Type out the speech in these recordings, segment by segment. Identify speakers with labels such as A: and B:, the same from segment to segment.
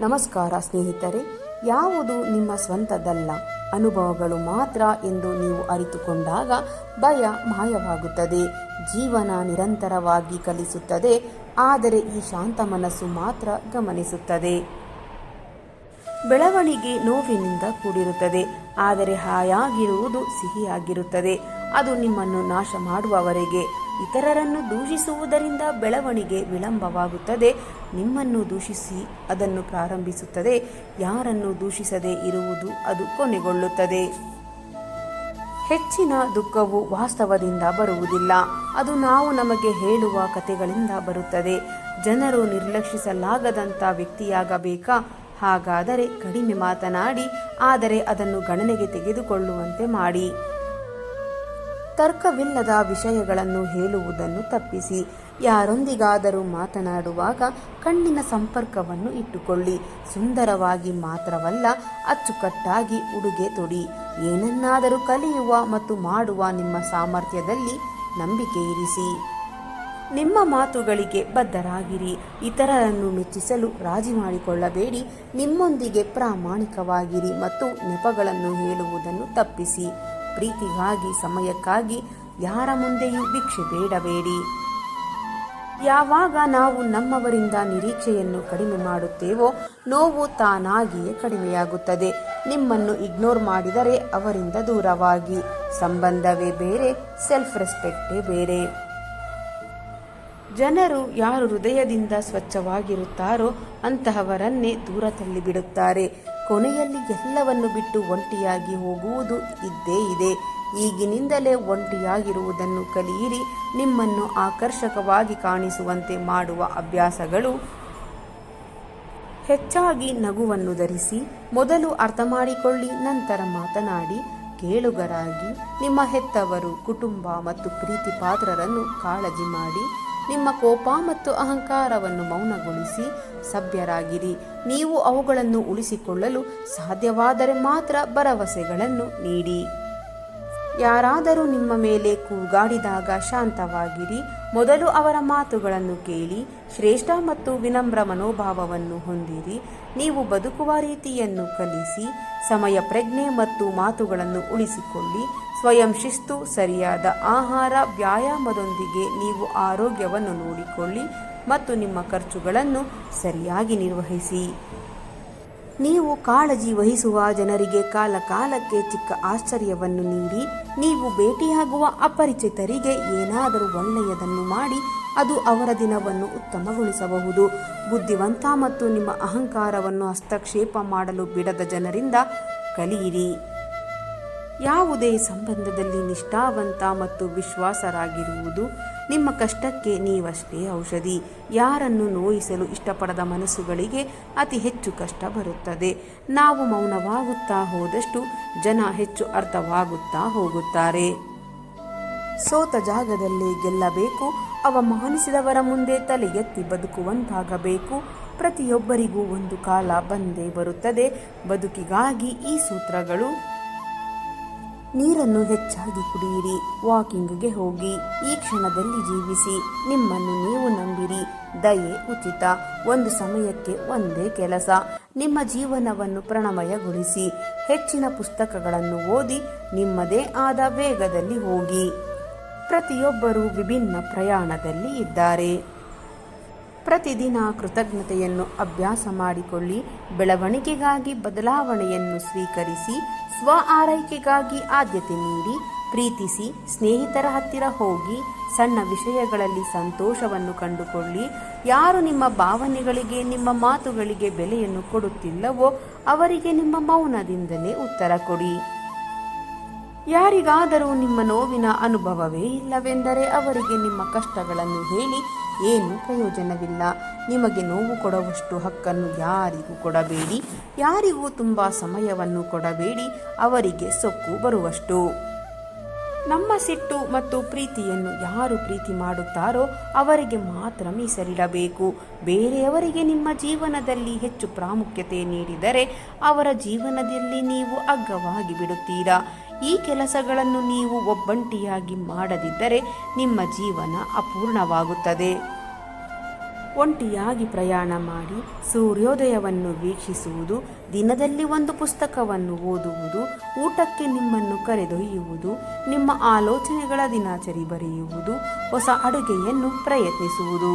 A: ನಮಸ್ಕಾರ ಸ್ನೇಹಿತರೆ. ಯಾವುದು ನಿಮ್ಮ ಸ್ವಂತದಲ್ಲ, ಅನುಭವಗಳು ಮಾತ್ರ ಎಂದು ನೀವು ಅರಿತುಕೊಂಡಾಗ ಭಯ ಮಾಯವಾಗುತ್ತದೆ. ಜೀವನ ನಿರಂತರವಾಗಿ ಕಲಿಸುತ್ತದೆ, ಆದರೆ ಈ ಶಾಂತ ಮನಸ್ಸು ಮಾತ್ರ ಗಮನಿಸುತ್ತದೆ. ಬೆಳವಣಿಗೆ ನೋವಿನಿಂದ ಕೂಡಿರುತ್ತದೆ, ಆದರೆ ಹಾಯಾಗಿರುವುದು ಸಿಹಿಯಾಗಿರುತ್ತದೆ. ಅದು ನಿಮ್ಮನ್ನು ನಾಶ ಮಾಡುವವರೆಗೆ. ಇತರರನ್ನು ದೂಷಿಸುವುದರಿಂದ ಬೆಳವಣಿಗೆ ವಿಳಂಬವಾಗುತ್ತದೆ. ನಿಮ್ಮನ್ನು ದೂಷಿಸಿ ಅದನ್ನು ಪ್ರಾರಂಭಿಸುತ್ತದೆ. ಯಾರನ್ನು ದೂಷಿಸದೇ ಇರುವುದು ಅದು ಕೊನೆಗೊಳ್ಳುತ್ತದೆ. ಹೆಚ್ಚಿನ ದುಃಖವು ವಾಸ್ತವದಿಂದ ಬರುವುದಿಲ್ಲ, ಅದು ನಾವು ನಮಗೆ ಹೇಳುವ ಕಥೆಗಳಿಂದ ಬರುತ್ತದೆ. ಜನರು ನಿರ್ಲಕ್ಷಿಸಲಾಗದಂಥ ವ್ಯಕ್ತಿಯಾಗಬೇಕಾ? ಹಾಗಾದರೆ ಕಡಿಮೆ ಮಾತನಾಡಿ, ಆದರೆ ಅದನ್ನು ಗಣನೆಗೆ ತೆಗೆದುಕೊಳ್ಳುವಂತೆ ಮಾಡಿ. ತರ್ಕವಿಲ್ಲದ ವಿಷಯಗಳನ್ನು ಹೇಳುವುದನ್ನು ತಪ್ಪಿಸಿ. ಯಾರೊಂದಿಗಾದರೂ ಮಾತನಾಡುವಾಗ ಕಣ್ಣಿನ ಸಂಪರ್ಕವನ್ನು ಇಟ್ಟುಕೊಳ್ಳಿ. ಸುಂದರವಾಗಿ ಮಾತ್ರವಲ್ಲ, ಅಚ್ಚುಕಟ್ಟಾಗಿ ಉಡುಗೆ ತೊಡಿ. ಏನನ್ನಾದರೂ ಕಲಿಯುವ ಮತ್ತು ಮಾಡುವ ನಿಮ್ಮ ಸಾಮರ್ಥ್ಯದಲ್ಲಿ ನಂಬಿಕೆ ಇರಿಸಿ. ನಿಮ್ಮ ಮಾತುಗಳಿಗೆ ಬದ್ಧರಾಗಿರಿ. ಇತರರನ್ನು ಮೆಚ್ಚಿಸಲು ರಾಜಿ ಮಾಡಿಕೊಳ್ಳಬೇಡಿ. ನಿಮ್ಮೊಂದಿಗೆ ಪ್ರಾಮಾಣಿಕವಾಗಿರಿ ಮತ್ತು ನೆಪಗಳನ್ನು ಹೇಳುವುದನ್ನು ತಪ್ಪಿಸಿ. ಪ್ರೀತಿಗಾಗಿ, ಸಮಯಕ್ಕಾಗಿ ಯಾರ ಮುಂದೆಯೂ ಭಿಕ್ಷೆ ಬೇಡಬೇಡಿ. ಯಾವಾಗ ನಾವು ನಮ್ಮವರಿಂದ ನಿರೀಕ್ಷೆಯನ್ನು ಕಡಿಮೆ ಮಾಡುತ್ತೇವೋ ನೋವು ತಾನಾಗಿಯೇ ಕಡಿಮೆಯಾಗುತ್ತದೆ. ನಿಮ್ಮನ್ನು ಇಗ್ನೋರ್ ಮಾಡಿದರೆ ಅವರಿಂದ ದೂರವಾಗಿ. ಸಂಬಂಧವೇ ಬೇರೆ, ಸೆಲ್ಫ್ ರೆಸ್ಪೆಕ್ಟೇ ಬೇರೆ. ಜನರು ಯಾರು ಹೃದಯದಿಂದ ಸ್ವಚ್ಛವಾಗಿರುತ್ತಾರೋ ಅಂತಹವರನ್ನೇ ದೂರ ತಳ್ಳಿಬಿಡುತ್ತಾರೆ. ಕೊನೆಯಲ್ಲಿ ಎಲ್ಲವನ್ನು ಬಿಟ್ಟು ಒಂಟಿಯಾಗಿ ಹೋಗುವುದು ಇದ್ದೇ ಇದೆ. ಈಗಿನಿಂದಲೇ ಒಂಟಿಯಾಗಿರುವುದನ್ನು ಕಲಿಯಿರಿ. ನಿಮ್ಮನ್ನು ಆಕರ್ಷಕವಾಗಿ ಕಾಣಿಸುವಂತೆ ಮಾಡುವ ಅಭ್ಯಾಸಗಳು. ಹೆಚ್ಚಾಗಿ ನಗುವನ್ನು ಧರಿಸಿ. ಮೊದಲು ಅರ್ಥ ಮಾಡಿಕೊಳ್ಳಿ, ನಂತರ ಮಾತನಾಡಿ. ಕೇಳುಗರಾಗಿ. ನಿಮ್ಮ ಹೆತ್ತವರು, ಕುಟುಂಬ ಮತ್ತು ಪ್ರೀತಿ ಪಾತ್ರರನ್ನು ಕಾಳಜಿ ಮಾಡಿ. ನಿಮ್ಮ ಕೋಪ ಮತ್ತು ಅಹಂಕಾರವನ್ನು ಮೌನಗೊಳಿಸಿ. ಸಭ್ಯರಾಗಿರಿ. ನೀವು ಅವುಗಳನ್ನು ಉಳಿಸಿಕೊಳ್ಳಲು ಸಾಧ್ಯವಾದರೆ ಮಾತ್ರ ಭರವಸೆಗಳನ್ನು ನೀಡಿ. ಯಾರಾದರೂ ನಿಮ್ಮ ಮೇಲೆ ಕೂಗಾಡಿದಾಗ ಶಾಂತವಾಗಿರಿ. ಮೊದಲು ಅವರ ಮಾತುಗಳನ್ನು ಕೇಳಿ. ಶ್ರೇಷ್ಠ ಮತ್ತು ವಿನಮ್ರ ಮನೋಭಾವವನ್ನು ಹೊಂದಿರಿ. ನೀವು ಬದುಕುವ ರೀತಿಯನ್ನು ಕಲಿಸಿ. ಸಮಯ ಪ್ರಜ್ಞೆ ಮತ್ತು ಮಾತುಗಳನ್ನು ಉಳಿಸಿಕೊಳ್ಳಿ. ಸ್ವಯಂ ಶಿಸ್ತು, ಸರಿಯಾದ ಆಹಾರ, ವ್ಯಾಯಾಮದೊಂದಿಗೆ ನೀವು ಆರೋಗ್ಯವನ್ನು ನೋಡಿಕೊಳ್ಳಿ ಮತ್ತು ನಿಮ್ಮ ಖರ್ಚುಗಳನ್ನು ಸರಿಯಾಗಿ ನಿರ್ವಹಿಸಿ. ನೀವು ಕಾಳಜಿ ವಹಿಸುವ ಜನರಿಗೆ ಕಾಲಕಾಲಕ್ಕೆ ಚಿಕ್ಕ ಆಶ್ಚರ್ಯವನ್ನು ನೀಡಿ. ನೀವು ಭೇಟಿಯಾಗುವ ಅಪರಿಚಿತರಿಗೆ ಏನಾದರೂ ಒಳ್ಳೆಯದನ್ನು ಮಾಡಿ. ಅದು ಅವರ ದಿನವನ್ನು ಉತ್ತಮಗೊಳಿಸಬಹುದು. ಬುದ್ಧಿವಂತ ಮತ್ತು ನಿಮ್ಮ ಅಹಂಕಾರವನ್ನು ಹಸ್ತಕ್ಷೇಪ ಮಾಡಲು ಬಿಡದ ಜನರಿಂದ ಕಲಿಯಿರಿ. ಯಾವುದೇ ಸಂಬಂಧದಲ್ಲಿ ನಿಷ್ಠಾವಂತ ಮತ್ತು ವಿಶ್ವಾಸರಾಗಿರುವುದು. ನಿಮ್ಮ ಕಷ್ಟಕ್ಕೆ ನೀವಷ್ಟೇ ಔಷಧಿ. ಯಾರನ್ನು ನೋಯಿಸಲು ಇಷ್ಟಪಡದ ಮನಸ್ಸುಗಳಿಗೆ ಅತಿ ಹೆಚ್ಚು ಕಷ್ಟ ಬರುತ್ತದೆ. ನಾವು ಮೌನವಾಗುತ್ತಾ ಹೋದಷ್ಟು ಜನ ಹೆಚ್ಚು ಅರ್ಥವಾಗುತ್ತಾ ಹೋಗುತ್ತಾರೆ. ಸೋತ ಜಾಗದಲ್ಲೇ ಗೆಲ್ಲಬೇಕು. ಅವಮಾನಿಸಿದವರ ಮುಂದೆ ತಲೆ ಎತ್ತಿ ಬದುಕುವಂತಾಗಬೇಕು. ಪ್ರತಿಯೊಬ್ಬರಿಗೂ ಒಂದು ಕಾಲ ಬಂದೇ ಬರುತ್ತದೆ. ಬದುಕಿಗಾಗಿ ಈ ಸೂತ್ರಗಳು. ನೀರನ್ನು ಹೆಚ್ಚಾಗಿ ಕುಡಿಯಿರಿ. ವಾಕಿಂಗ್ಗೆ ಹೋಗಿ. ಈ ಕ್ಷಣದಲ್ಲಿ ಜೀವಿಸಿ. ನಿಮ್ಮನ್ನು ನೀವು ನಂಬಿರಿ. ದಯೆ ಉಚಿತ. ಒಂದು ಸಮಯಕ್ಕೆ ಒಂದೇ ಕೆಲಸ. ನಿಮ್ಮ ಜೀವನವನ್ನು ಪ್ರಣಮಯಗೊಳಿಸಿ. ಹೆಚ್ಚಿನ ಪುಸ್ತಕಗಳನ್ನು ಓದಿ. ನಿಮ್ಮದೇ ಆದ ವೇಗದಲ್ಲಿ ಹೋಗಿ. ಪ್ರತಿಯೊಬ್ಬರೂ ವಿಭಿನ್ನ ಪ್ರಯಾಣದಲ್ಲಿ ಇದ್ದಾರೆ. ಪ್ರತಿದಿನ ಕೃತಜ್ಞತೆಯನ್ನು ಅಭ್ಯಾಸ ಮಾಡಿಕೊಳ್ಳಿ. ಬೆಳವಣಿಗೆಗಾಗಿ ಬದಲಾವಣೆಯನ್ನು ಸ್ವೀಕರಿಸಿ. ಸ್ವ ಆರೈಕೆಗಾಗಿ ಆದ್ಯತೆ ನೀಡಿ. ಪ್ರೀತಿಸಿ. ಸ್ನೇಹಿತರ ಹತ್ತಿರ ಹೋಗಿ. ಸಣ್ಣ ವಿಷಯಗಳಲ್ಲಿ ಸಂತೋಷವನ್ನು ಕಂಡುಕೊಳ್ಳಿ. ಯಾರು ನಿಮ್ಮ ಭಾವನೆಗಳಿಗೆ, ನಿಮ್ಮ ಮಾತುಗಳಿಗೆ ಬೆಲೆಯನ್ನು ಕೊಡುತ್ತಿಲ್ಲವೋ ಅವರಿಗೆ ನಿಮ್ಮ ಮೌನದಿಂದಲೇ ಉತ್ತರ ಕೊಡಿ. ಯಾರಿಗಾದರೂ ನಿಮ್ಮ ನೋವಿನ ಅನುಭವವೇ ಇಲ್ಲವೆಂದರೆ ಅವರಿಗೆ ನಿಮ್ಮ ಕಷ್ಟಗಳನ್ನು ಹೇಳಿ. ಏನೂ ಪ್ರಯೋಜನವಿಲ್ಲ. ನಿಮಗೆ ನೋವು ಕೊಡುವಷ್ಟು ಹಕ್ಕನ್ನು ಯಾರಿಗೂ ಕೊಡಬೇಡಿ. ಯಾರಿಗೂ ತುಂಬ ಸಮಯವನ್ನು ಕೊಡಬೇಡಿ. ಅವರಿಗೆ ಸೊಕ್ಕು ಬರುವಷ್ಟು. ನಮ್ಮ ಸಿಟ್ಟು ಮತ್ತು ಪ್ರೀತಿಯನ್ನು ಯಾರು ಪ್ರೀತಿ ಮಾಡುತ್ತಾರೋ ಅವರಿಗೆ ಮಾತ್ರ ಮೀಸಲಿಡಬೇಕು. ಬೇರೆಯವರಿಗೆ ನಿಮ್ಮ ಜೀವನದಲ್ಲಿ ಹೆಚ್ಚು ಪ್ರಾಮುಖ್ಯತೆ ನೀಡಿದರೆ ಅವರ ಜೀವನದಲ್ಲಿ ನೀವು ಅಗ್ಗವಾಗಿ ಬಿಡುತ್ತೀರಾ. ಈ ಕೆಲಸಗಳನ್ನು ನೀವು ಒಬ್ಬಂಟಿಯಾಗಿ ಮಾಡದಿದ್ದರೆ ನಿಮ್ಮ ಜೀವನ ಅಪೂರ್ಣವಾಗುತ್ತದೆ. ಒಂಟಿಯಾಗಿ ಪ್ರಯಾಣ ಮಾಡಿ ಸೂರ್ಯೋದಯವನ್ನು ವೀಕ್ಷಿಸುವುದು, ದಿನದಲ್ಲಿ ಒಂದು ಪುಸ್ತಕವನ್ನು ಓದುವುದು, ಊಟಕ್ಕೆ ನಿಮ್ಮನ್ನು ಕರೆದೊಯ್ಯುವುದು, ನಿಮ್ಮ ಆಲೋಚನೆಗಳ ದಿನಾಚರಿ ಬರೆಯುವುದು, ಹೊಸ ಅಡುಗೆಯನ್ನು ಪ್ರಯತ್ನಿಸುವುದು,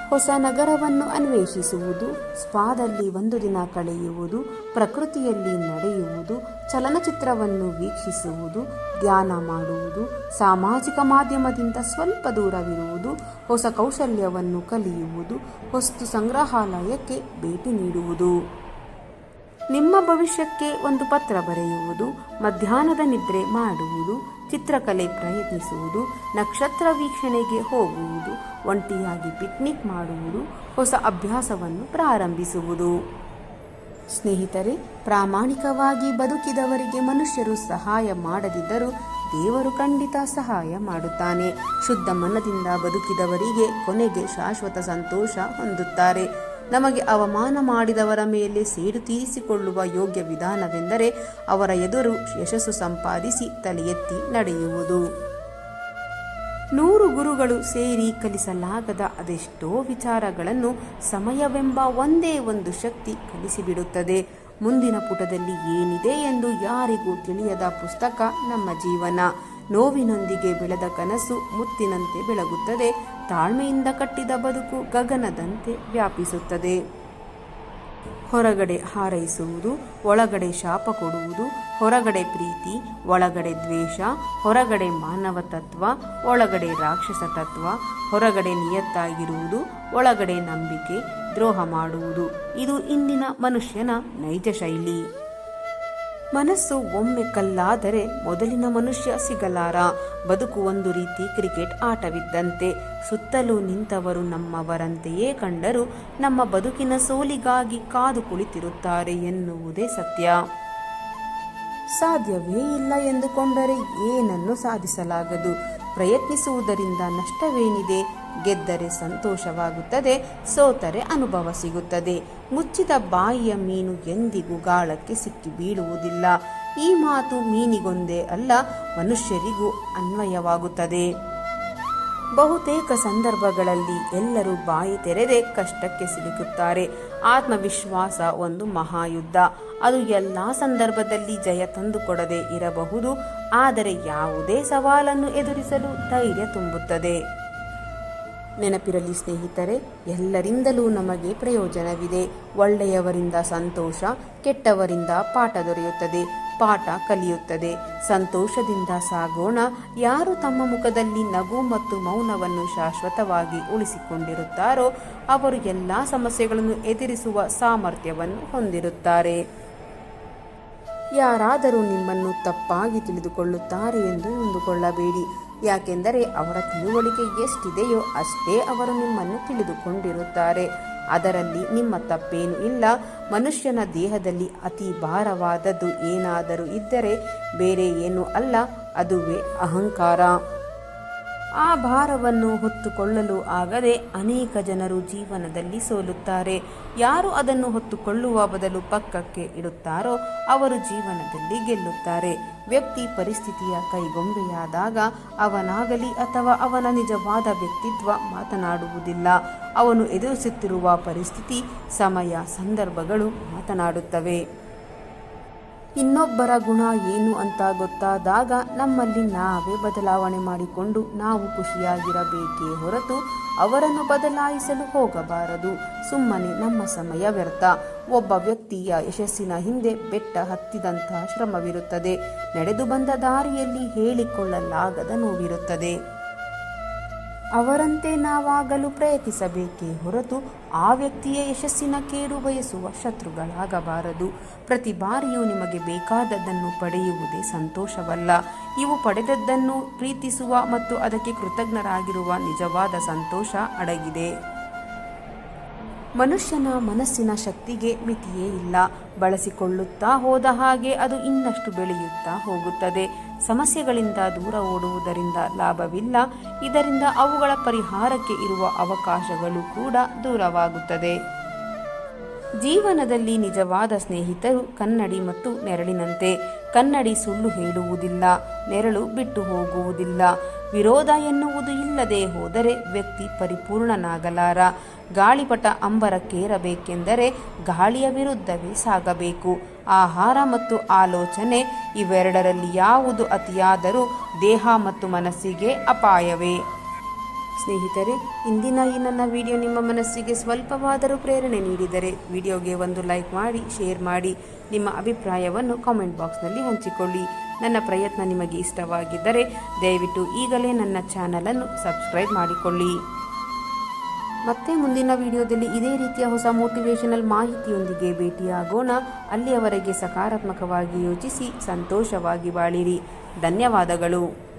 A: ಹೊಸ ನಗರವನ್ನು ಅನ್ವೇಷಿಸುವುದು, ಸ್ಪಾದಲ್ಲಿ ಒಂದು ದಿನ ಕಳೆಯುವುದು, ಪ್ರಕೃತಿಯಲ್ಲಿ ನಡೆಯುವುದು, ಚಲನಚಿತ್ರವನ್ನು ವೀಕ್ಷಿಸುವುದು, ಧ್ಯಾನ ಮಾಡುವುದು, ಸಾಮಾಜಿಕ ಮಾಧ್ಯಮದಿಂದ ಸ್ವಲ್ಪ ದೂರವಿರುವುದು, ಹೊಸ ಕೌಶಲ್ಯವನ್ನು ಕಲಿಯುವುದು, ವಸ್ತು ಸಂಗ್ರಹಾಲಯಕ್ಕೆ ಭೇಟಿ ನೀಡುವುದು, ನಿಮ್ಮ ಭವಿಷ್ಯಕ್ಕೆ ಒಂದು ಪತ್ರ ಬರೆಯುವುದು, ಮಧ್ಯಾಹ್ನದ ನಿದ್ರೆ ಮಾಡುವುದು, ಚಿತ್ರಕಲೆ ಪ್ರಯತ್ನಿಸುವುದು, ನಕ್ಷತ್ರ ವೀಕ್ಷಣೆಗೆ ಹೋಗುವುದು, ಒಂಟಿಯಾಗಿ ಪಿಕ್ನಿಕ್ ಮಾಡುವುದು, ಹೊಸ ಅಭ್ಯಾಸವನ್ನು ಪ್ರಾರಂಭಿಸುವುದು. ಸ್ನೇಹಿತರೆ, ಪ್ರಾಮಾಣಿಕವಾಗಿ ಬದುಕಿದವರಿಗೆ ಮನುಷ್ಯರು ಸಹಾಯ ಮಾಡದಿದ್ದರೂ ದೇವರು ಖಂಡಿತ ಸಹಾಯ ಮಾಡುತ್ತಾನೆ. ಶುದ್ಧ ಮನದಿಂದ ಬದುಕಿದವರಿಗೆ ಕೊನೆಗೆ ಶಾಶ್ವತ ಸಂತೋಷ ಹೊಂದುತ್ತಾರೆ. ನಮಗೆ ಅವಮಾನ ಮಾಡಿದವರ ಮೇಲೆ ಸೇಡು ತೀರಿಸಿಕೊಳ್ಳುವ ಯೋಗ್ಯ ವಿಧಾನವೆಂದರೆ ಅವರ ಎದುರು ಯಶಸ್ಸು ಸಂಪಾದಿಸಿ ತಲೆ ಎತ್ತಿ ನಡೆಯುವುದು. 100 ಗುರುಗಳು ಸೇರಿ ಕಲಿಸಲಾಗದ ಅದೆಷ್ಟೋ ವಿಚಾರಗಳನ್ನು ಸಮಯವೆಂಬ ಒಂದೇ ಒಂದು ಶಕ್ತಿ ಕಲಿಸಿಬಿಡುತ್ತದೆ. ಮುಂದಿನ ಪುಟದಲ್ಲಿ ಏನಿದೆ ಎಂದು ಯಾರಿಗೂ ತಿಳಿಯದ ಪುಸ್ತಕ ನಮ್ಮ ಜೀವನ. ನೋವಿನೊಂದಿಗೆ ಬೆಳೆದ ಕನಸು ಮುತ್ತಿನಂತೆ ಬೆಳಗುತ್ತದೆ. ತಾಳ್ಮೆಯಿಂದ ಕಟ್ಟಿದ ಬದುಕು ಗಗನದಂತೆ ವ್ಯಾಪಿಸುತ್ತದೆ. ಹೊರಗಡೆ ಹಾರೈಸುವುದು, ಒಳಗಡೆ ಶಾಪ ಕೊಡುವುದು, ಹೊರಗಡೆ ಪ್ರೀತಿ, ಒಳಗಡೆ ದ್ವೇಷ, ಹೊರಗಡೆ ಮಾನವ ತತ್ವ, ಒಳಗಡೆ ರಾಕ್ಷಸ ತತ್ವ, ಹೊರಗಡೆ ನಿಯತ್ತಾಗಿರುವುದು, ಒಳಗಡೆ ನಂಬಿಕೆ, ದ್ರೋಹ ಮಾಡುವುದು. ಇದು ಇಂದಿನ ಮನುಷ್ಯನ ನೈಜ ಶೈಲಿ. ಮನಸ್ಸು ಒಮ್ಮೆ ಕಲ್ಲಾದರೆ ಮೊದಲಿನ ಮನುಷ್ಯ ಸಿಗಲಾರ. ಬದುಕು ಒಂದು ರೀತಿ ಕ್ರಿಕೆಟ್ ಆಟವಿದ್ದಂತೆ. ಸುತ್ತಲೂ ನಿಂತವರು ನಮ್ಮವರಂತೆಯೇ ಕಂಡರೂ ನಮ್ಮ ಬದುಕಿನ ಸೋಲಿಗಾಗಿ ಕಾದು ಕುಳಿತಿರುತ್ತಾರೆ ಎನ್ನುವುದೇ ಸತ್ಯ. ಸಾಧ್ಯವೇ ಇಲ್ಲ ಎಂದುಕೊಂಡರೆ ಏನನ್ನು ಸಾಧಿಸಲಾಗದು. ಪ್ರಯತ್ನಿಸುವುದರಿಂದ ನಷ್ಟವೇನಿದೆ? ಗೆದ್ದರೆ ಸಂತೋಷವಾಗುತ್ತದೆ, ಸೋತರೆ ಅನುಭವ ಸಿಗುತ್ತದೆ. ಮುಚ್ಚಿದ ಬಾಯಿಯ ಮೀನು ಎಂದಿಗೂ ಗಾಳಕ್ಕೆ ಸಿಕ್ಕಿ ಬೀಳುವುದಿಲ್ಲ. ಈ ಮಾತು ಮೀನಿಗೊಂದೇ ಅಲ್ಲ, ಮನುಷ್ಯರಿಗೂ ಅನ್ವಯವಾಗುತ್ತದೆ. ಬಹುತೇಕ ಸಂದರ್ಭಗಳಲ್ಲಿ ಎಲ್ಲರೂ ಬಾಯಿ ತೆರೆದೇ ಕಷ್ಟಕ್ಕೆ ಸಿಲುಕುತ್ತಾರೆ. ಆತ್ಮವಿಶ್ವಾಸ ಒಂದು ಮಹಾಯುದ್ಧ. ಅದು ಎಲ್ಲ ಸಂದರ್ಭದಲ್ಲಿ ಜಯ ತಂದುಕೊಡದೆ ಇರಬಹುದು, ಆದರೆ ಯಾವುದೇ ಸವಾಲನ್ನು ಎದುರಿಸಲು ಧೈರ್ಯ ತುಂಬುತ್ತದೆ. ನೆನಪಿರಲಿ ಸ್ನೇಹಿತರೆ, ಎಲ್ಲರಿಂದಲೂ ನಮಗೆ ಪ್ರಯೋಜನವಿದೆ. ಒಳ್ಳೆಯವರಿಂದ ಸಂತೋಷ, ಕೆಟ್ಟವರಿಂದ ಪಾಠ ದೊರೆಯುತ್ತದೆ, ಪಾಠ ಕಲಿಯುತ್ತದೆ. ಸಂತೋಷದಿಂದ ಸಾಗೋಣ. ಯಾರು ತಮ್ಮ ಮುಖದಲ್ಲಿ ನಗು ಮತ್ತು ಮೌನವನ್ನು ಶಾಶ್ವತವಾಗಿ ಉಳಿಸಿಕೊಂಡಿರುತ್ತಾರೋ ಅವರು ಎಲ್ಲ ಸಮಸ್ಯೆಗಳನ್ನು ಎದುರಿಸುವ ಸಾಮರ್ಥ್ಯವನ್ನು ಹೊಂದಿರುತ್ತಾರೆ. ಯಾರಾದರೂ ನಿಮ್ಮನ್ನು ತಪ್ಪಾಗಿ ತಿಳಿದುಕೊಳ್ಳುತ್ತಾರೆ ಎಂದು ನೊಂದುಕೊಳ್ಳಬೇಡಿ. ಯಾಕೆಂದರೆ ಅವರ ತಿಳುವಳಿಕೆ ಎಷ್ಟಿದೆಯೋ ಅಷ್ಟೇ ಅವರು ನಿಮ್ಮನ್ನು ತಿಳಿದುಕೊಂಡಿರುತ್ತಾರೆ. ಅದರಲ್ಲಿ ನಿಮ್ಮ ತಪ್ಪೇನೂ ಇಲ್ಲ. ಮನುಷ್ಯನ ದೇಹದಲ್ಲಿ ಅತಿ ಭಾರವಾದದ್ದು ಏನಾದರೂ ಇದ್ದರೆ ಬೇರೆ ಏನೂ ಅಲ್ಲ, ಅದುವೇ ಅಹಂಕಾರ. ಆ ಭಾರವನ್ನು ಹೊತ್ತುಕೊಳ್ಳಲು ಆಗದೆ ಅನೇಕ ಜನರು ಜೀವನದಲ್ಲಿ ಸೋಲುತ್ತಾರೆ. ಯಾರು ಅದನ್ನು ಹೊತ್ತುಕೊಳ್ಳುವ ಬದಲು ಪಕ್ಕಕ್ಕೆ ಇಡುತ್ತಾರೋ ಅವರು ಜೀವನದಲ್ಲಿ ಗೆಲ್ಲುತ್ತಾರೆ. ವ್ಯಕ್ತಿ ಪರಿಸ್ಥಿತಿಯ ಕೈಗೊಂಬೆಯಾದಾಗ ಅವನಾಗಲಿ ಅಥವಾ ಅವನ ನಿಜವಾದ ವ್ಯಕ್ತಿತ್ವ ಮಾತನಾಡುವುದಿಲ್ಲ. ಅವನು ಎದುರಿಸುತ್ತಿರುವ ಪರಿಸ್ಥಿತಿ, ಸಮಯ, ಸಂದರ್ಭಗಳು ಮಾತನಾಡುತ್ತವೆ. ಇನ್ನೊಬ್ಬರ ಗುಣ ಏನು ಅಂತ ಗೊತ್ತಾದಾಗ ನಮ್ಮಲ್ಲಿ ನಾವೇ ಬದಲಾವಣೆ ಮಾಡಿಕೊಂಡು ನಾವು ಖುಷಿಯಾಗಿರಬೇಕೇ ಹೊರತು ಅವರನ್ನು ಬದಲಾಯಿಸಲು ಹೋಗಬಾರದು. ಸುಮ್ಮನೆ ನಮ್ಮ ಸಮಯ ವ್ಯರ್ಥ. ಒಬ್ಬ ವ್ಯಕ್ತಿಯ ಯಶಸ್ಸಿನ ಹಿಂದೆ ಬೆಟ್ಟ ಹತ್ತಿದಂತಹ ಶ್ರಮವಿರುತ್ತದೆ. ನಡೆದು ಬಂದ ದಾರಿಯಲ್ಲಿ ಹೇಳಿಕೊಳ್ಳಲಾಗದ ನೋವಿರುತ್ತದೆ. ಅವರಂತೆ ನಾವಾಗಲು ಪ್ರಯತ್ನಿಸಬೇಕೇ ಹೊರತು ಆ ವ್ಯಕ್ತಿಯ ಯಶಸ್ಸಿನ ಕೇಡು ಬಯಸುವ ಶತ್ರುಗಳಾಗಬಾರದು. ಪ್ರತಿ ಬಾರಿಯೂ ನಿಮಗೆ ಬೇಕಾದದ್ದನ್ನು ಪಡೆಯುವುದೇ ಸಂತೋಷವಲ್ಲ. ಇವು ಪಡೆದದ್ದನ್ನು ಪ್ರೀತಿಸುವ ಮತ್ತು ಅದಕ್ಕೆ ಕೃತಜ್ಞರಾಗಿರುವ ನಿಜವಾದ ಸಂತೋಷ ಅಡಗಿದೆ. ಮನುಷ್ಯನ ಮನಸ್ಸಿನ ಶಕ್ತಿಗೆ ಮಿತಿಯೇ ಇಲ್ಲ. ಬಳಸಿಕೊಳ್ಳುತ್ತಾ ಹೋದ ಹಾಗೆ ಅದು ಇನ್ನಷ್ಟು ಬೆಳೆಯುತ್ತಾ ಹೋಗುತ್ತದೆ. ಸಮಸ್ಯೆಗಳಿಂದ ದೂರ ಓಡುವುದರಿಂದ ಲಾಭವಿಲ್ಲ. ಇದರಿಂದ ಅವುಗಳ ಪರಿಹಾರಕ್ಕೆ ಇರುವ ಅವಕಾಶಗಳು ಕೂಡ ದೂರವಾಗುತ್ತದೆ. ಜೀವನದಲ್ಲಿ ನಿಜವಾದ ಸ್ನೇಹಿತರು ಕನ್ನಡಿ ಮತ್ತು ನೆರಳಿನಂತೆ. ಕನ್ನಡಿ ಸುಳ್ಳು ಹೇಳುವುದಿಲ್ಲ, ನೆರಳು ಬಿಟ್ಟು ಹೋಗುವುದಿಲ್ಲ. ವಿರೋಧ ಎನ್ನುವುದು ಇಲ್ಲದೆ ಹೋದರೆ ವ್ಯಕ್ತಿ ಪರಿಪೂರ್ಣನಾಗಲಾರ. ಗಾಳಿಪಟ ಅಂಬರಕ್ಕೇರಬೇಕೆಂದರೆ ಗಾಳಿಯ ವಿರುದ್ಧವೇ ಸಾಗಬೇಕು. ಆಹಾರ ಮತ್ತು ಆಲೋಚನೆ ಇವೆರಡರಲ್ಲಿ ಯಾವುದು ಅತಿಯಾದರೂ ದೇಹ ಮತ್ತು ಮನಸ್ಸಿಗೆ ಅಪಾಯವೇ. ಸ್ನೇಹಿತರೆ, ಇಂದಿನ ಈ ನನ್ನ ವಿಡಿಯೋ ನಿಮ್ಮ ಮನಸ್ಸಿಗೆ ಸ್ವಲ್ಪವಾದರೂ ಪ್ರೇರಣೆ ನೀಡಿದರೆ ವಿಡಿಯೋಗೆ ಒಂದು ಲೈಕ್ ಮಾಡಿ, ಶೇರ್ ಮಾಡಿ, ನಿಮ್ಮ ಅಭಿಪ್ರಾಯವನ್ನು ಕಾಮೆಂಟ್ ಬಾಕ್ಸ್ನಲ್ಲಿ ಹಂಚಿಕೊಳ್ಳಿ. ನನ್ನ ಪ್ರಯತ್ನ ನಿಮಗೆ ಇಷ್ಟವಾಗಿದ್ದರೆ ದಯವಿಟ್ಟು ಈಗಲೇ ನನ್ನ ಚಾನಲನ್ನು ಸಬ್ಸ್ಕ್ರೈಬ್ ಮಾಡಿಕೊಳ್ಳಿ. ಮತ್ತೆ ಮುಂದಿನ ವಿಡಿಯೋದಲ್ಲಿ ಇದೇ ರೀತಿಯ ಹೊಸ ಮೋಟಿವೇಶನಲ್ ಮಾಹಿತಿಯೊಂದಿಗೆ ಭೇಟಿಯಾಗೋಣ. ಅಲ್ಲಿಯವರೆಗೆ ಸಕಾರಾತ್ಮಕವಾಗಿ ಯೋಚಿಸಿ ಸಂತೋಷವಾಗಿ ಬಾಳಿರಿ. ಧನ್ಯವಾದಗಳು.